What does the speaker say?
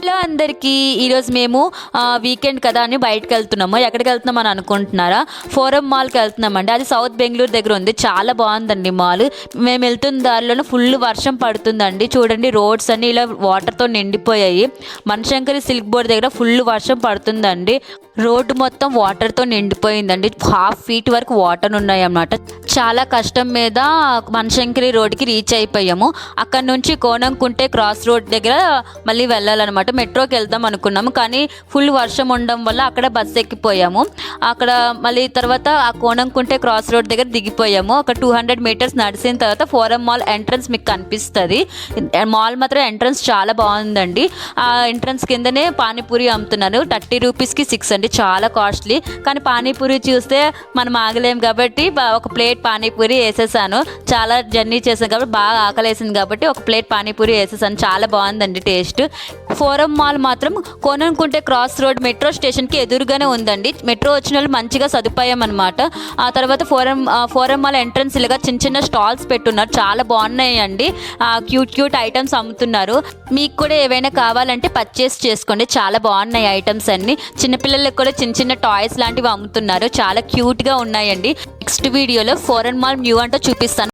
Hello అందరికీ, ఈరోజు మేము వీకెండ్ కదా అని బయటకు వెళ్తున్నాము. ఎక్కడికి వెళ్తున్నాం అని అనుకుంటున్నారా? ఫోరం మాల్కి వెళ్తున్నామండి. అది సౌత్ బెంగళూరు దగ్గర ఉంది. చాలా బాగుందండి మాల్. మేము వెళ్తున్న దారిలోనే ఫుల్ వర్షం పడుతుందండి. చూడండి, రోడ్స్ అన్నీ ఇలా వాటర్తో నిండిపోయాయి. మనశంకరి సిల్క్ బోర్డ్ దగ్గర ఫుల్ వర్షం పడుతుందండి. రోడ్డు మొత్తం వాటర్తో నిండిపోయిందండి. 1/2 feet వరకు వాటర్ ఉన్నాయి అన్నమాట. చాలా కష్టం మీద మనశంకరి రోడ్డుకి రీచ్ అయిపోయాము. అక్కడ నుంచి కోనంకుంటే క్రాస్ రోడ్ దగ్గర మళ్ళీ వెళ్ళాలన్నమాట. మెట్రోకి వెళ్దాం అనుకున్నాము, కానీ ఫుల్ వర్షం ఉండడం వల్ల అక్కడ బస్సు ఎక్కిపోయాము. అక్కడ మళ్ళీ తర్వాత ఆ కోనంకుంటే క్రాస్ రోడ్ దగ్గర దిగిపోయాము. ఒక 200 meters నడిచిన తర్వాత ఫోరం మాల్ ఎంట్రన్స్ మీకు కనిపిస్తుంది. మాల్ మాత్రం ఎంట్రన్స్ చాలా బాగుందండి. ఆ ఎంట్రన్స్ కిందనే పానీపూరి అమ్ముతున్నారు. 30 rupeesకి 6 అండి, చాలా కాస్ట్లీ. కానీ పానీపూరి చూస్తే మనం ఆగలేం కాబట్టి ఒక ప్లేట్ పానీపూరి వేసేసాను. చాలా జర్నీ చేశాను కాబట్టి బాగా ఆకలేసింది కాబట్టి ఒక ప్లేట్ పానీపూరి వేసేసాను. చాలా బాగుందండి టేస్ట్. ఫోరం మాల్ మాత్రం కోననుకుంటే క్రాస్ రోడ్ మెట్రో స్టేషన్కి ఎదురుగానే ఉందండి. మెట్రో వచ్చిన వాళ్ళు మంచిగా సదుపాయం అనమాట. ఆ తర్వాత ఫోరం మాల్ ఎంట్రన్స్ ఇలాగా చిన్న చిన్న స్టాల్స్ పెట్టున్నారు. చాలా బాగున్నాయండి. క్యూట్ ఐటమ్స్ అమ్ముతున్నారు. మీకు కూడా ఏవైనా కావాలంటే పర్చేస్ చేసుకోండి. చాలా బాగున్నాయి ఐటమ్స్ అన్ని. చిన్నపిల్లలకు కూడా చిన్న చిన్న టాయ్స్ లాంటివి అమ్ముతున్నారు. చాలా క్యూట్గా ఉన్నాయండి. నెక్స్ట్ వీడియోలో ఫోరం మాల్ న్యూ అంటూ చూపిస్తాను.